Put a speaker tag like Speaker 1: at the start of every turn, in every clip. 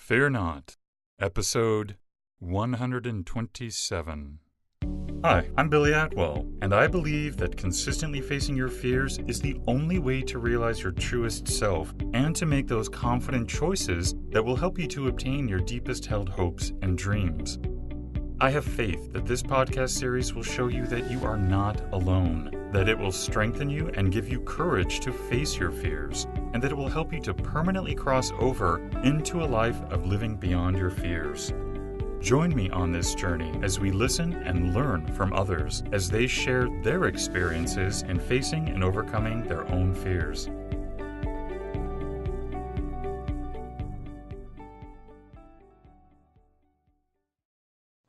Speaker 1: Fear Not, Episode 127. Hi, I'm Billy Atwell, and I believe that consistently facing your fears is the only way to realize your truest self and to make those confident choices that will help you to obtain your deepest held hopes and dreams. I have faith that this podcast series will show you that you are not alone, that it will strengthen you and give you courage to face your fears, and that it will help you to permanently cross over into a life of living beyond your fears. Join me on this journey as we listen and learn from others as they share their experiences in facing and overcoming their own fears.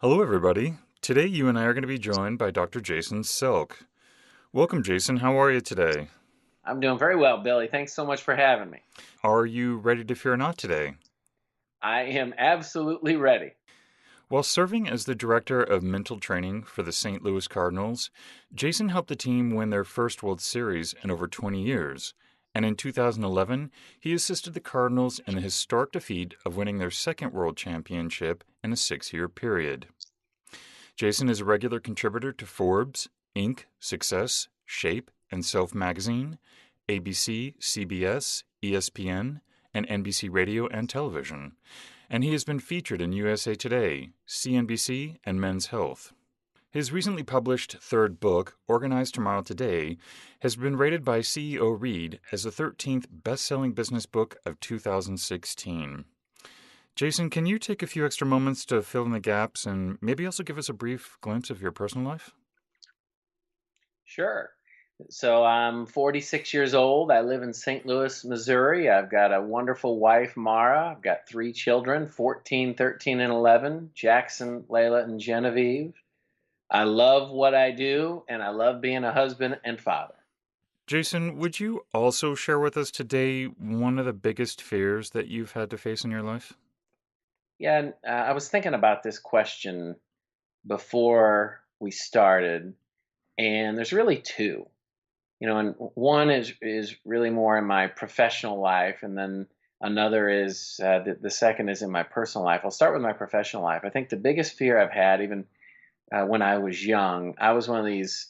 Speaker 1: Hello, everybody. Today, you and I are going to be joined by Dr. jselk. Welcome, Jason. How are you today?
Speaker 2: I'm doing very well, Billy. Thanks so much for having me.
Speaker 1: Are you ready to fear not today?
Speaker 2: I am absolutely ready.
Speaker 1: While serving as the director of mental training for the St. Louis Cardinals, Jason helped the team win their first World Series in over 20 years. And in 2011, he assisted the Cardinals in the historic defeat of winning their second World Championship in a 6-year period. Jason is a regular contributor to Forbes, Inc., Success, Shape, and Self magazine, ABC, CBS, ESPN, and NBC Radio and Television. And he has been featured in USA Today, CNBC, and Men's Health. His recently published third book, Organize Tomorrow Today, has been rated by CEO Read as the 13th best-selling business book of 2016. Jason, can you take a few extra moments to fill in the gaps and maybe also give us a brief glimpse of your personal life?
Speaker 2: Sure. So I'm 46 years old. I live in St. Louis, Missouri. I've got a wonderful wife, Mara. I've got 3 children, 14, 13, and 11, Jackson, Layla, and Genevieve. I love what I do, and I love being a husband and father.
Speaker 1: Jason, would you also share with us today one of the biggest fears that you've had to face in your life?
Speaker 2: Yeah, and, I was thinking about this question before we started, and there's really two. And one is really more in my professional life, and then another is the second is in my personal life. I'll start with my professional life. I think the biggest fear I've had, even when I was young, I was one of these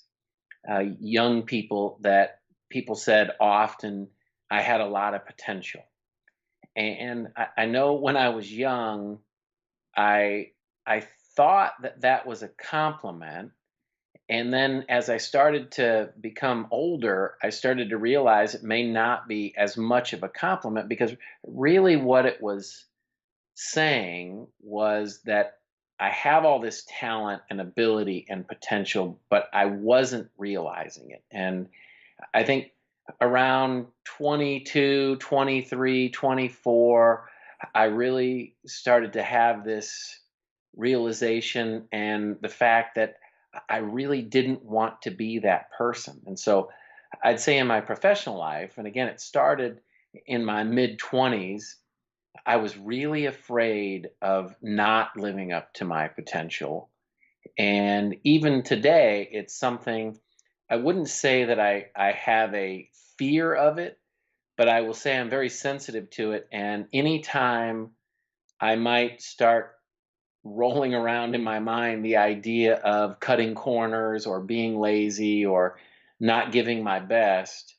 Speaker 2: young people that people said often I had a lot of potential. And I know when I was young, I thought that that was a compliment. And then as I started to become older, I started to realize it may not be as much of a compliment, because really what it was saying was that I have all this talent and ability and potential, but I wasn't realizing it. And I think around 22, 23, 24, I really started to have this realization and the fact that I really didn't want to be that person. And so I'd say in my professional life, and again, it started in my mid 20s, I was really afraid of not living up to my potential. And even today, it's something I wouldn't say that I have a fear of it, but I will say I'm very sensitive to it. And anytime I might start rolling around in my mind the idea of cutting corners or being lazy or not giving my best,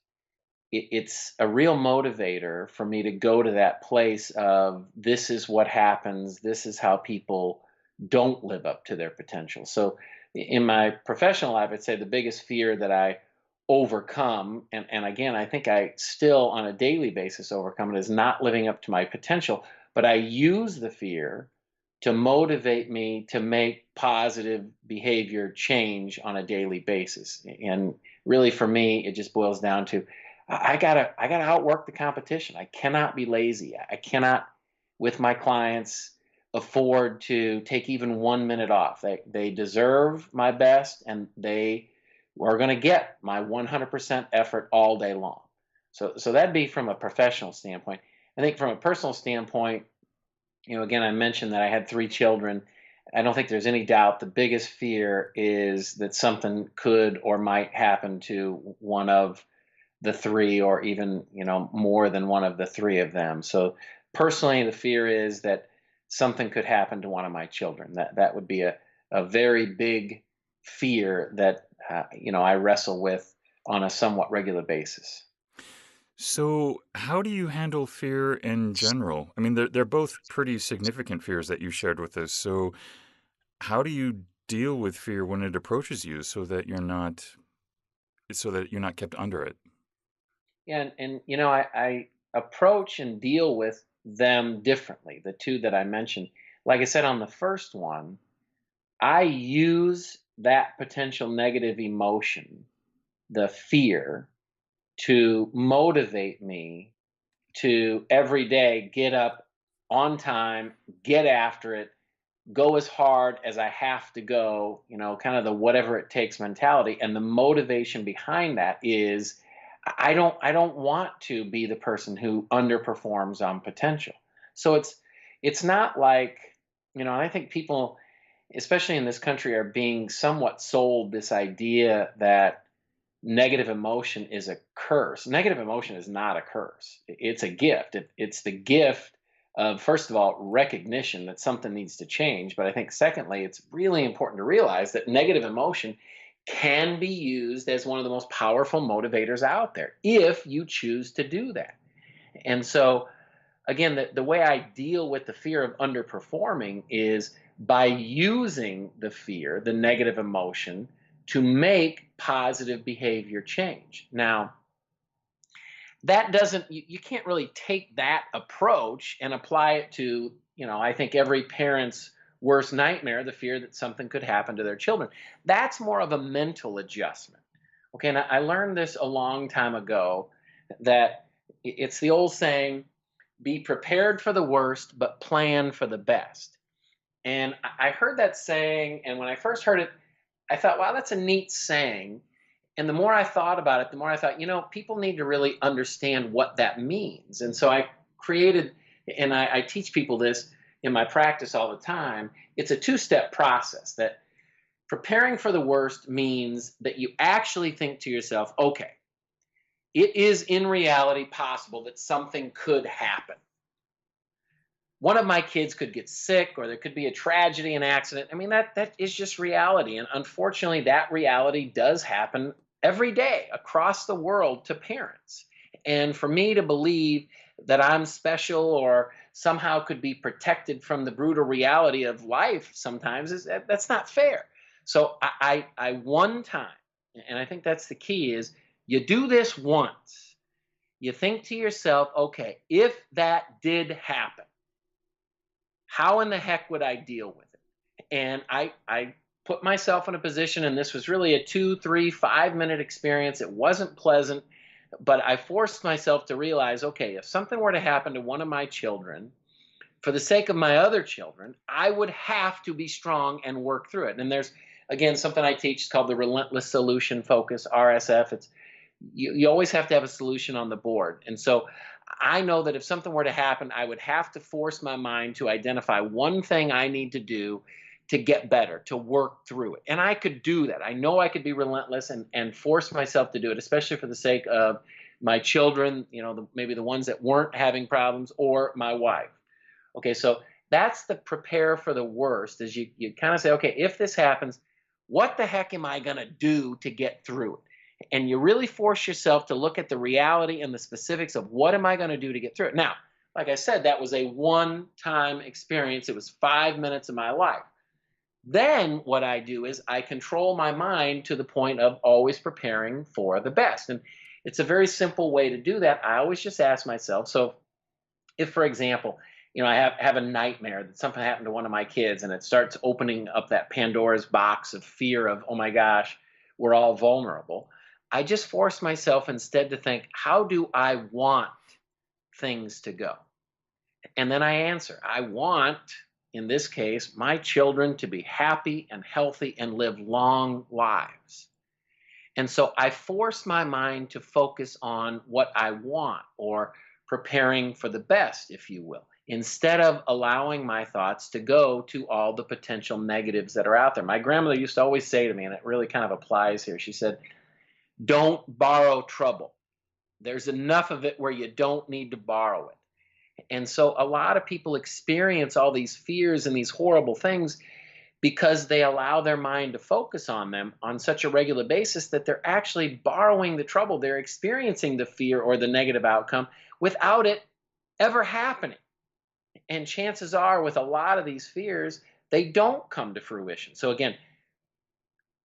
Speaker 2: it's a real motivator for me to go to that place of this is what happens, this is how people don't live up to their potential. So in my professional life, I'd say the biggest fear that I overcome, and again, I think I still on a daily basis overcome it, is not living up to my potential. But I use the fear to motivate me to make positive behavior change on a daily basis. And really for me, it just boils down to I gotta outwork the competition. I cannot be lazy. I cannot, with my clients, afford to take even 1 minute off. They deserve my best, and they are going to get my 100% effort all day long. So that'd be from a professional standpoint. I think from a personal standpoint, again, I mentioned that I had 3 children. I don't think there's any doubt the biggest fear is that something could or might happen to one of the 3, or even, more than one of the 3 of them. So personally, the fear is that something could happen to one of my children. That would be a very big fear that I wrestle with on a somewhat regular basis.
Speaker 1: So, how do you handle fear in general? I mean, they're both pretty significant fears that you shared with us. So, how do you deal with fear when it approaches you so that you're not kept under it?
Speaker 2: Yeah, and I approach and deal with them differently. The two that I mentioned, like I said on the first one, I use that potential negative emotion, the fear, to motivate me to every day get up on time, get after it, go as hard as I have to go, kind of the whatever it takes mentality. And the motivation behind that is I don't want to be the person who underperforms on potential. So it's not like, I think people, especially in this country, are being somewhat sold this idea that negative emotion is a curse. Negative emotion is not a curse. It's a gift. It's the gift of, first of all, recognition that something needs to change. But I think, secondly, it's really important to realize that negative emotion can be used as one of the most powerful motivators out there if you choose to do that. And so, again, the way I deal with the fear of underperforming is by using the fear, the negative emotion, to make positive behavior change. Now, that doesn't, you can't really take that approach and apply it to, I think every parent's worst nightmare, the fear that something could happen to their children. That's more of a mental adjustment. Okay, and I learned this a long time ago that it's the old saying, be prepared for the worst, but plan for the best. And I heard that saying, and when I first heard it, I thought, wow, that's a neat saying. And the more I thought about it, the more I thought, people need to really understand what that means. And so I created, and I teach people this in my practice all the time. It's a two-step process that preparing for the worst means that you actually think to yourself, okay, it is in reality possible that something could happen. One of my kids could get sick, or there could be a tragedy, an accident. I mean, that is just reality. And unfortunately, that reality does happen every day across the world to parents. And for me to believe that I'm special or somehow could be protected from the brutal reality of life sometimes that's not fair. So I one time, and I think that's the key, is you do this once. You think to yourself, okay, if that did happen, how in the heck would I deal with it? And I put myself in a position, and this was really a 2, 3, 5 minute experience. It wasn't pleasant, but I forced myself to realize, okay, if something were to happen to one of my children, for the sake of my other children, I would have to be strong and work through it. And there's, again, something I teach. It's called the relentless solution focus, RSF. It's you always have to have a solution on the board. And so I know that if something were to happen, I would have to force my mind to identify one thing I need to do to get better, to work through it. And I could do that. I know I could be relentless and force myself to do it, especially for the sake of my children, maybe the ones that weren't having problems, or my wife. Okay, so that's the prepare for the worst, is you kind of say, okay, if this happens, what the heck am I going to do to get through it? And you really force yourself to look at the reality and the specifics of what am I going to do to get through it. Now, like I said, that was a one time experience. It was 5 minutes of my life. Then what I do is I control my mind to the point of always preparing for the best. And it's a very simple way to do that. I always just ask myself, so if, for example, I have a nightmare that something happened to one of my kids, and it starts opening up that Pandora's box of fear of, oh my gosh, we're all vulnerable. I just force myself instead to think, how do I want things to go? And then I answer, I want, in this case, my children to be happy and healthy and live long lives. And so I force my mind to focus on what I want, or preparing for the best, if you will, instead of allowing my thoughts to go to all the potential negatives that are out there. My grandmother used to always say to me, and it really kind of applies here, she said, don't borrow trouble. There's enough of it where you don't need to borrow it. And so a lot of people experience all these fears and these horrible things because they allow their mind to focus on them on such a regular basis that they're actually borrowing the trouble. They're experiencing the fear or the negative outcome without it ever happening. And chances are, with a lot of these fears, they don't come to fruition. So, again,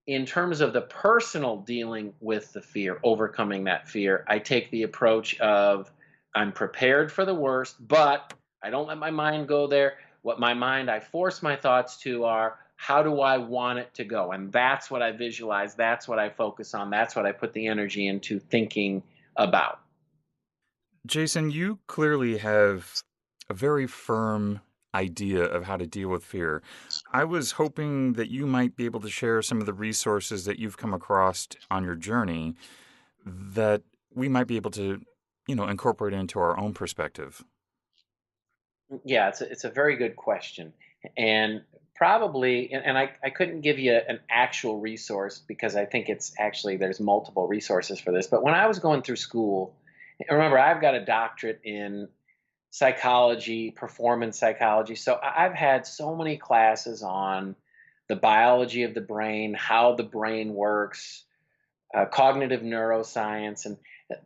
Speaker 2: in terms of the personal dealing with the fear, overcoming that fear, I take the approach of I'm prepared for the worst, but I don't let my mind go there. What my mind, I force my thoughts to are how do I want it to go? And that's what I visualize. That's what I focus on. That's what I put the energy into thinking about.
Speaker 1: Jason, you clearly have a very firm idea of how to deal with fear. I was hoping that you might be able to share some of the resources that you've come across on your journey that we might be able to, incorporate into our own perspective.
Speaker 2: Yeah, it's a very good question. And probably, and I couldn't give you an actual resource because I think it's actually, there's multiple resources for this. But when I was going through school, and remember, I've got a doctorate in psychology, performance psychology. So I've had so many classes on the biology of the brain, how the brain works, cognitive neuroscience, and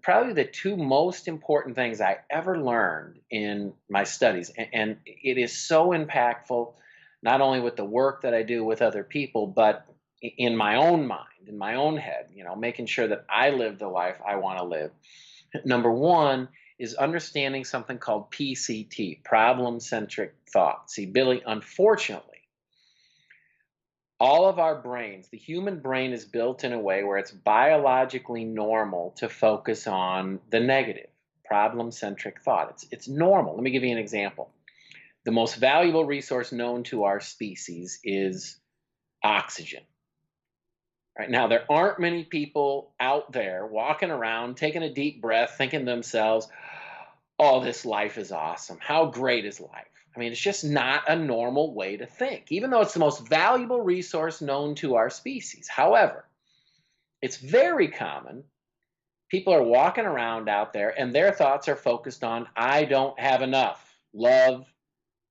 Speaker 2: probably the two most important things I ever learned in my studies. And it is so impactful, not only with the work that I do with other people, but in my own mind, in my own head, making sure that I live the life I want to live. Number one is understanding something called PCT, problem centric thought. See, Billy, unfortunately, all of our brains, the human brain is built in a way where it's biologically normal to focus on the negative, problem centric thought. It's normal. Let me give you an example. The most valuable resource known to our species is oxygen. Right now, there aren't many people out there walking around, taking a deep breath, thinking to themselves, oh, this life is awesome. How great is life? I mean, it's just not a normal way to think, even though it's the most valuable resource known to our species. However, it's very common. People are walking around out there and their thoughts are focused on, I don't have enough love,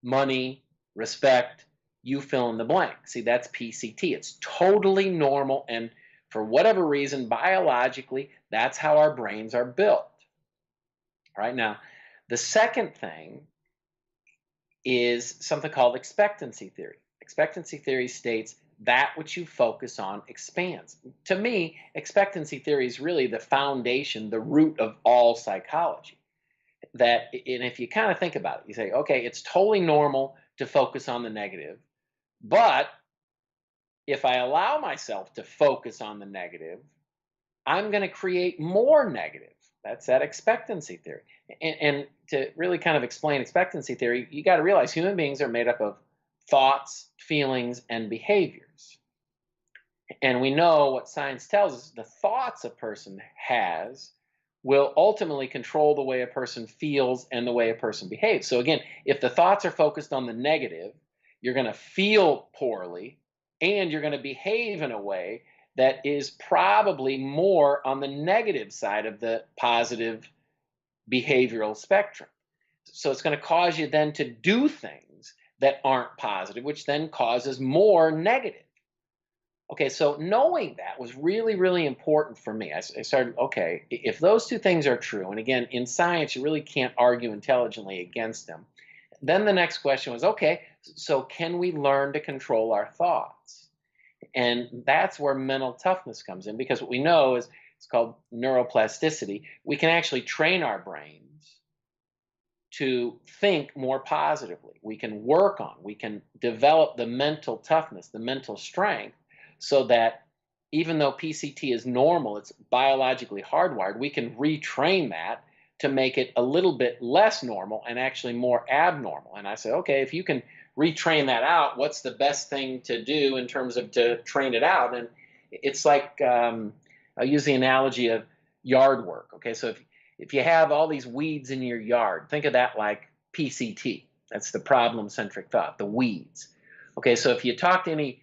Speaker 2: money, respect, you fill in the blank. See, that's PCT. It's totally normal. And for whatever reason, biologically, that's how our brains are built. Right now, the second thing is something called expectancy theory. Expectancy theory states that which you focus on expands. To me, expectancy theory is really the foundation, the root of all psychology. And if you kind of think about it, you say, okay, it's totally normal to focus on the negative, but if I allow myself to focus on the negative, I'm going to create more negative. That's that expectancy theory. And to really kind of explain expectancy theory, you got to realize human beings are made up of thoughts, feelings, and behaviors. And we know what science tells us the thoughts a person has will ultimately control the way a person feels and the way a person behaves. So, again, if the thoughts are focused on the negative, you're going to feel poorly and you're going to behave in a way that is probably more on the negative side of the positive behavioral spectrum. So it's going to cause you then to do things that aren't positive, which then causes more negative. Okay, so knowing that was really, really important for me. I started, okay, if those two things are true, and again, in science, you really can't argue intelligently against them. Then the next question was, okay, so can we learn to control our thoughts? And that's where mental toughness comes in because what we know is it's called neuroplasticity. We can actually train our brains to think more positively. We can work on, we can develop the mental toughness, the mental strength, so that even though PCT is normal, it's biologically hardwired, we can retrain that to make it a little bit less normal and actually more abnormal. And I say, okay, if you can retrain that out, what's the best thing to do in terms of to train it out? And it's like, I'll use the analogy of yard work. Okay, so if you have all these weeds in your yard, think of that like PCT. That's the problem centric thought, the weeds. Okay, so if you talk to any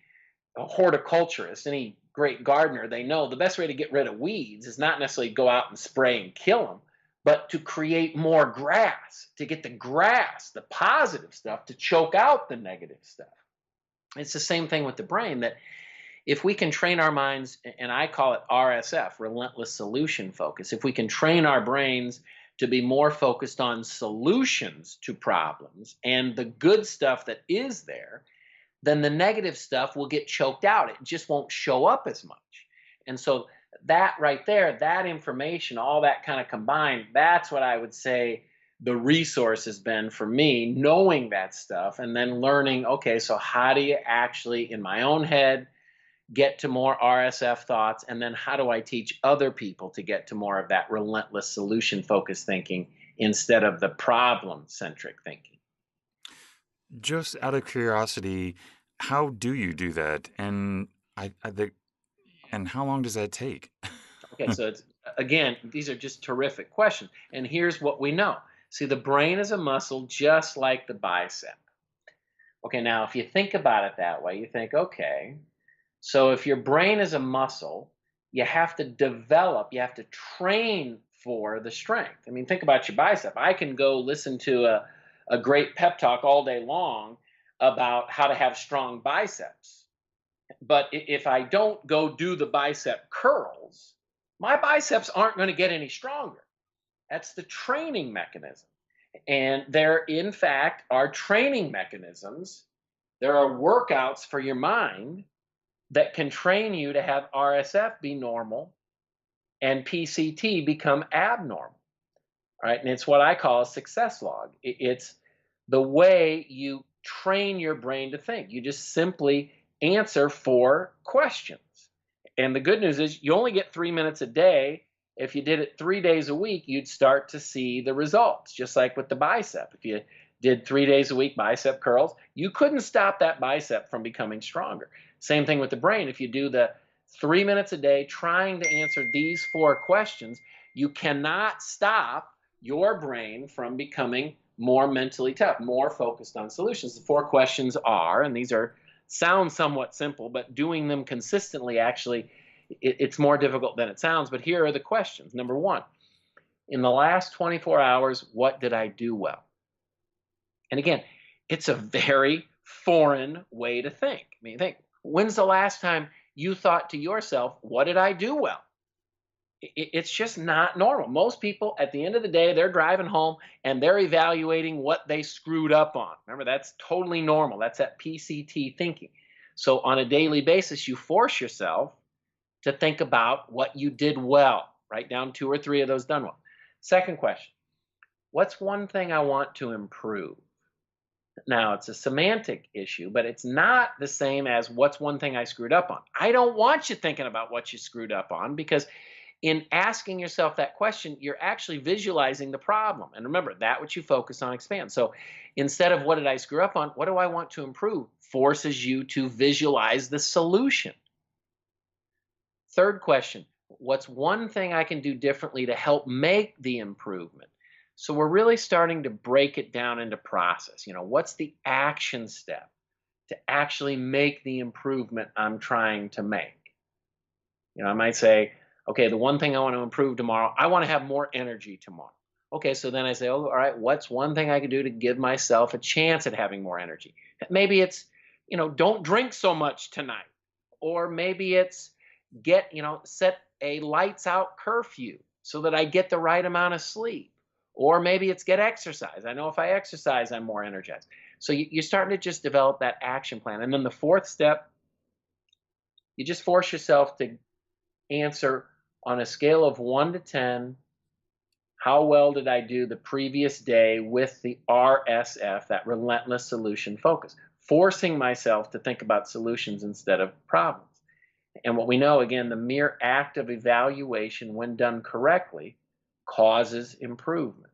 Speaker 2: horticulturist, any great gardener, they know the best way to get rid of weeds is not necessarily go out and spray and kill them, but to create more grass, to get the grass, the positive stuff, to choke out the negative stuff. It's the same thing with the brain, that if we can train our minds, and I call it RSF, relentless solution focus, if we can train our brains to be more focused on solutions to problems and the good stuff that is there, then the negative stuff will get choked out. It just won't show up as much. And so that right there, that information, all that kind of combined, that's what I would say the resource has been for me, knowing that stuff and then learning, okay, so how do you actually, in my own head, get to more RSF thoughts? And then how do I teach other people to get to more of that relentless solution focused thinking instead of the problem centric thinking?
Speaker 1: Just out of curiosity, how do you do that? And and how long does that take?
Speaker 2: Okay, so it's again, these are just terrific questions. And here's what we know. See, the brain is a muscle just like the bicep. Okay, now if you think about it that way, you think, okay, so if your brain is a muscle, you have to develop, you have to train for the strength. I mean, think about your bicep. I can go listen to a great pep talk all day long about how to have strong biceps. But if I don't go do the bicep curls, my biceps aren't going to get any stronger. That's the training mechanism. And there, in fact, are training mechanisms. There are workouts for your mind that can train you to have RSF be normal and PCT become abnormal. Right. And it's what I call a success log. It's the way you train your brain to think. You just simply answer 4 questions. And the good news is you only get 3 minutes a day. If you did it 3 days a week, you'd start to see the results, just like with the bicep. If you did 3 days a week bicep curls, you couldn't stop that bicep from becoming stronger. Same thing with the brain. If you do the 3 minutes a day trying to answer these 4 questions, you cannot stop your brain from becoming more mentally tough, more focused on solutions. The 4 questions are, and these are sound somewhat simple, but doing them consistently actually it's more difficult than it sounds. But here are the questions. Number one, in the last 24 hours, what did I do well? And again, it's a very foreign way to think. I mean, think, when's the last time you thought to yourself, what did I do well? It's just not normal. Most people, at the end of the day, they're driving home and they're evaluating what they screwed up on. Remember, that's totally normal. That's that PCT thinking. So, on a daily basis, you force yourself to think about what you did well. Write down 2 or 3 of those done well. Second question, what's one thing I want to improve? Now, it's a semantic issue, but it's not the same as what's one thing I screwed up on. I don't want you thinking about what you screwed up on, because in asking yourself that question, you're actually visualizing the problem. And remember, that which you focus on expands. So instead of what did I screw up on, what do I want to improve? Forces you to visualize the solution. Third question, what's one thing I can do differently to help make the improvement? So we're really starting to break it down into process. What's the action step to actually make the improvement I'm trying to make? I might say, okay, the one thing I want to improve tomorrow, I want to have more energy tomorrow. Okay, so then I say, oh, all right, what's one thing I can do to give myself a chance at having more energy? Maybe it's, don't drink so much tonight. Or maybe it's set a lights out curfew so that I get the right amount of sleep. Or maybe it's get exercise. I know if I exercise, I'm more energized. So you're starting to just develop that action plan. And then the fourth step, you just force yourself to answer on a scale of 1 to 10, how well did I do the previous day with the RSF, that relentless solution focus, forcing myself to think about solutions instead of problems. And what we know, again, the mere act of evaluation, when done correctly, causes improvement.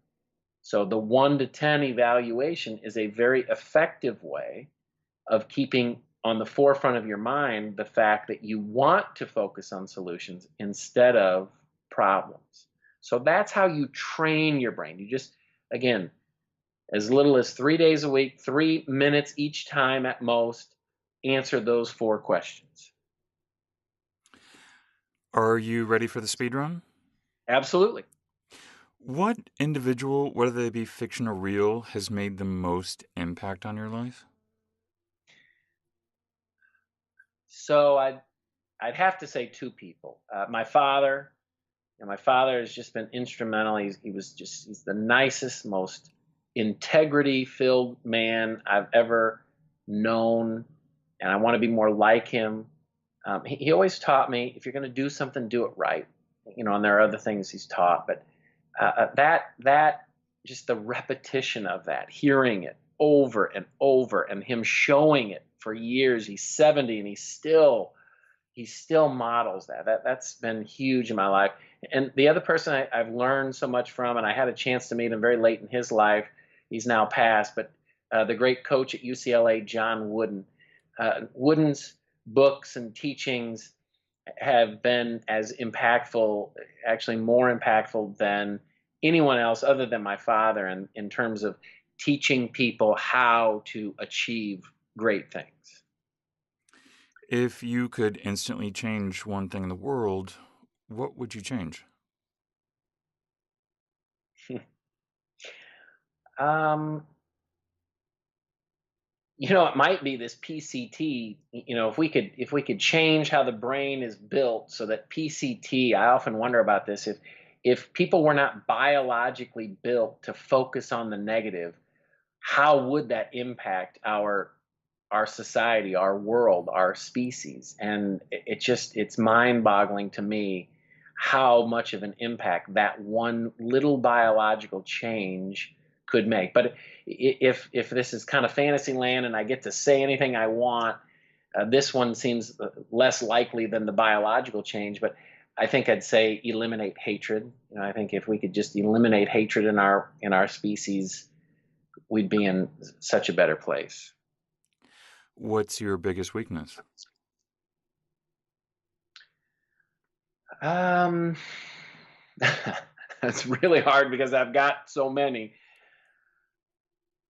Speaker 2: So the 1 to 10 evaluation is a very effective way of keeping on the forefront of your mind the fact that you want to focus on solutions instead of problems. So that's how you train your brain. You just, again, as little as 3 days a week, 3 minutes each time at most, answer those 4 questions.
Speaker 1: Are you ready for the speed run?
Speaker 2: Absolutely.
Speaker 1: What individual, whether they be fiction or real, has made the most impact on your life?
Speaker 2: So I'd have to say two people. My father. And my father has just been instrumental. He's the nicest, most integrity filled man I've ever known, and I want to be more like him. He always taught me, if you're going to do something, do it right. And there are other things he's taught, but that just the repetition of that, hearing it over and over, and him showing it for years. He's 70 and he still models that. That's been huge in my life. And the other person I've learned so much from, and I had a chance to meet him very late in his life. He's now passed, but the great coach at UCLA, John Wooden. Wooden's books and teachings have been as impactful, actually more impactful than anyone else other than my father, in terms of teaching people how to achieve great things.
Speaker 1: If you could instantly change one thing in the world, what would you change?
Speaker 2: um, it might be this PCT. If we could change how the brain is built so that PCT, I often wonder about this. If people were not biologically built to focus on the negative, how would that impact our society, our world, our species? And it's mind-boggling to me how much of an impact that one little biological change could make. But if this is kind of fantasy land and I get to say anything I want, this one seems less likely than the biological change. But I think I'd say eliminate hatred. I think if we could just eliminate hatred in our species, we'd be in such a better place.
Speaker 1: What's your biggest weakness?
Speaker 2: Um, that's really hard because I've got so many.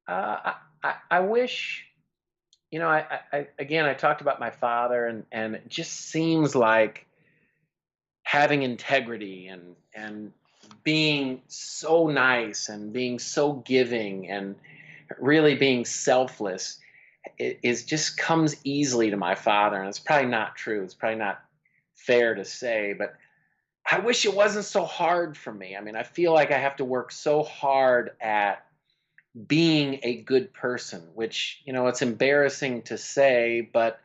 Speaker 2: I wish, again, I talked about my father, and it just seems like having integrity and being so nice and being so giving and really being selfless is just comes easily to my father, and it's probably not true. It's probably not fair to say, but I wish it wasn't so hard for me. I mean, I feel like I have to work so hard at being a good person, which, it's embarrassing to say, but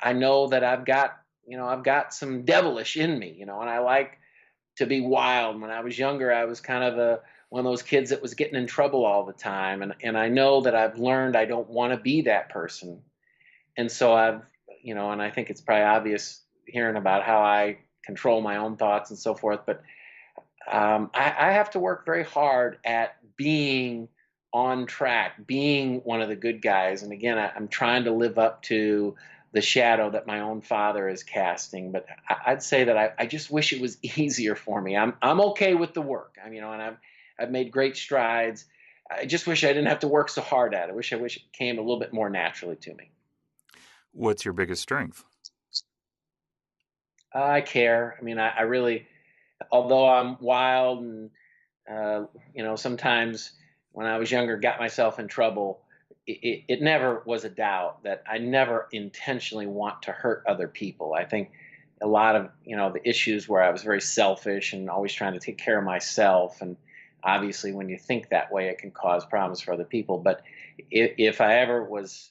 Speaker 2: I know that I've got some devilish in me, and I like to be wild. When I was younger, I was kind of one of those kids that was getting in trouble all the time. And I know that I've learned I don't want to be that person. And so and I think it's probably obvious hearing about how I control my own thoughts and so forth. But I have to work very hard at being on track, being one of the good guys. And again, I'm trying to live up to the shadow that my own father is casting. But I'd say that I just wish it was easier for me. I'm okay with the work. And I've made great strides. I just wish I didn't have to work so hard at it. I wish it came a little bit more naturally to me.
Speaker 1: What's your biggest strength?
Speaker 2: I care. I really, although I'm wild and sometimes when I was younger, got myself in trouble. It never was a doubt that I never intentionally want to hurt other people. I think a lot of the issues where I was very selfish and always trying to take care of myself, and obviously when you think that way, it can cause problems for other people. But if I ever was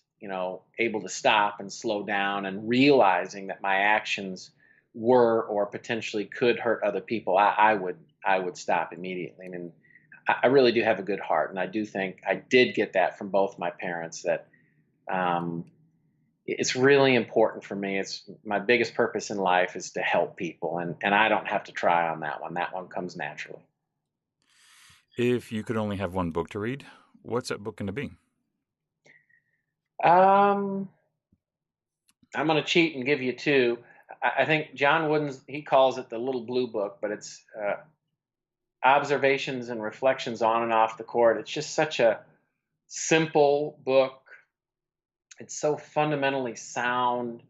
Speaker 2: able to stop and slow down and realizing that my actions were or potentially could hurt other people, I would stop immediately. I really do have a good heart, and I do think I did get that from both my parents. That um, it's really important for me. It's my biggest purpose in life is to help people, and I don't have to try on that one. That one comes naturally.
Speaker 1: If you could only have one book to read, what's that book going to be?
Speaker 2: Um, I'm going to cheat and give you two. I think John Wooden's, he calls it the Little Blue Book, but it's observations and reflections on and off the court. It's just such a simple book. It's so fundamentally sound.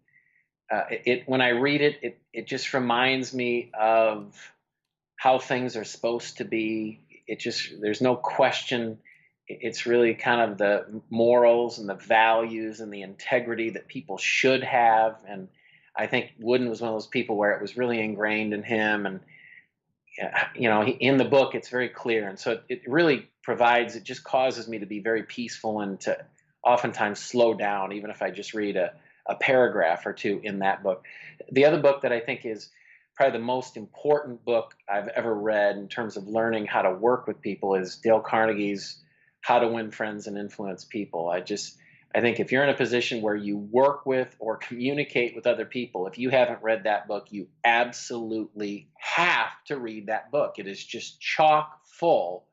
Speaker 2: When I read it just reminds me of how things are supposed to be. it just, there's no question. It's really kind of the morals and the values and the integrity that people should have. And I think Wooden was one of those people where it was really ingrained in him. And in the book, it's very clear. And so it really provides, it just causes me to be very peaceful and to oftentimes slow down, even if I just read a paragraph or two in that book. The other book that I think is probably the most important book I've ever read in terms of learning how to work with people is Dale Carnegie's How to Win Friends and Influence People. I think if you're in a position where you work with or communicate with other people, if you haven't read that book, you absolutely have to read that book. It is just chock full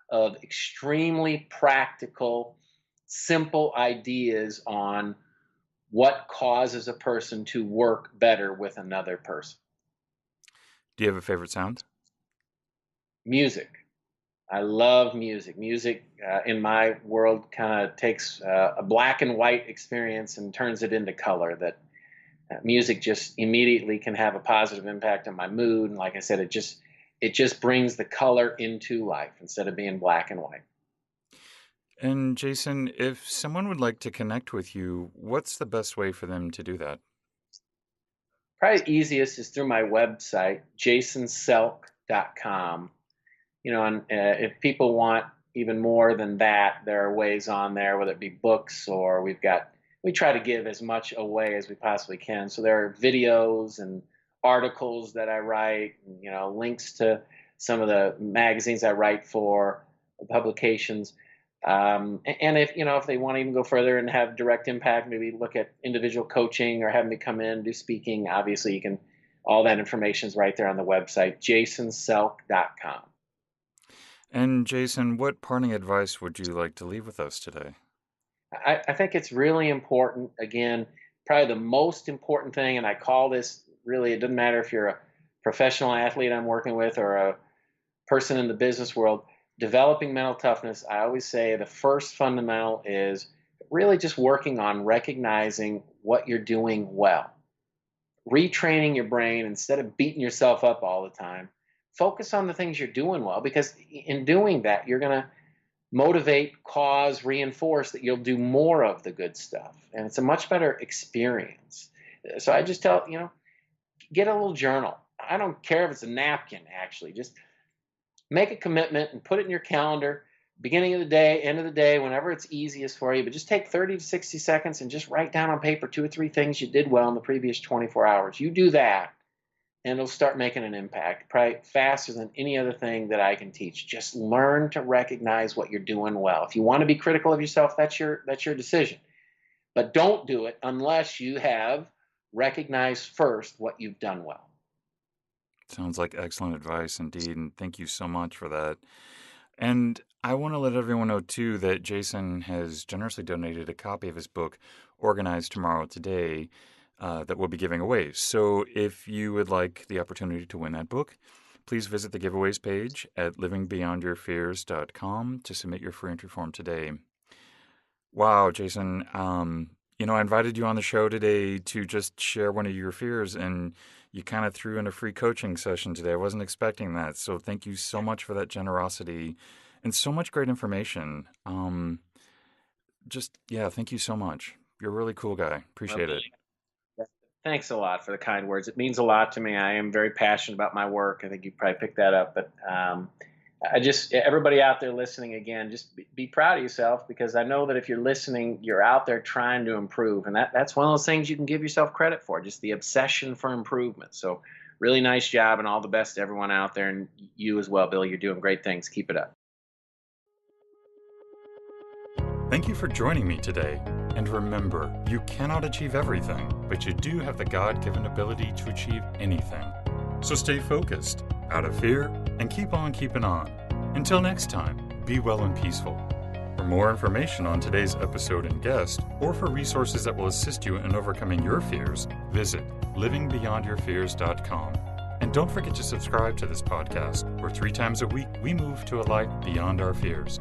Speaker 2: of extremely practical, simple ideas on what causes a person to work better with another person.
Speaker 1: Do you have a favorite sound?
Speaker 2: Music. I love music. Music in my world kind of takes a black and white experience and turns it into color. That music just immediately can have a positive impact on my mood. And like I said, it just brings the color into life instead of being black and white.
Speaker 1: And Jason, if someone would like to connect with you, what's the best way for them to do that?
Speaker 2: Probably the easiest is through my website, jselk.com. And if people want even more than that, there are ways on there, whether it be books or we try to give as much away as we possibly can. So there are videos and articles that I write, links to some of the magazines I write for, publications. And if they want to even go further and have direct impact, maybe look at individual coaching or have me come in, do speaking, obviously all that information is right there on the website, jselk.com.
Speaker 1: And Jason, what parting advice would you like to leave with us today?
Speaker 2: I think it's really important. Again, probably the most important thing, and I call this really, it doesn't matter if you're a professional athlete I'm working with or a person in the business world, developing mental toughness. I always say the first fundamental is really just working on recognizing what you're doing well, retraining your brain instead of beating yourself up all the time. Focus on the things you're doing well, because in doing that, you're going to motivate, cause, reinforce that you'll do more of the good stuff. And it's a much better experience. So I just tell, get a little journal. I don't care if it's a napkin, actually. Just make a commitment and put it in your calendar, beginning of the day, end of the day, whenever it's easiest for you. But just take 30 to 60 seconds and just write down on paper 2 or 3 things you did well in the previous 24 hours. You do that, and it'll start making an impact, probably faster than any other thing that I can teach. Just learn to recognize what you're doing well. If you want to be critical of yourself, that's your decision. But don't do it unless you have recognized first what you've done well.
Speaker 1: Sounds like excellent advice indeed, and thank you so much for that. And I want to let everyone know, too, that Jason has generously donated a copy of his book, Organized Tomorrow Today, that we'll be giving away. So if you would like the opportunity to win that book, please visit the giveaways page at livingbeyondyourfears.com to submit your free entry form today. Wow, Jason, I invited you on the show today to just share one of your fears, and you kind of threw in a free coaching session today. I wasn't expecting that. So thank you so much for that generosity and so much great information. Thank you so much. You're a really cool guy. Appreciate it.
Speaker 2: Thanks a lot for the kind words. It means a lot to me. I am very passionate about my work. I think you probably picked that up. But everybody out there listening, again, just be proud of yourself, because I know that if you're listening, you're out there trying to improve. And that's one of those things you can give yourself credit for, just the obsession for improvement. So really nice job, and all the best to everyone out there. And you as well, Bill. You're doing great things. Keep it up.
Speaker 1: Thank you for joining me today. And remember, you cannot achieve everything, but you do have the God-given ability to achieve anything. So stay focused, out of fear, and keep on keeping on. Until next time, be well and peaceful. For more information on today's episode and guest, or for resources that will assist you in overcoming your fears, visit livingbeyondyourfears.com. And don't forget to subscribe to this podcast, where 3 times a week we move to a life beyond our fears.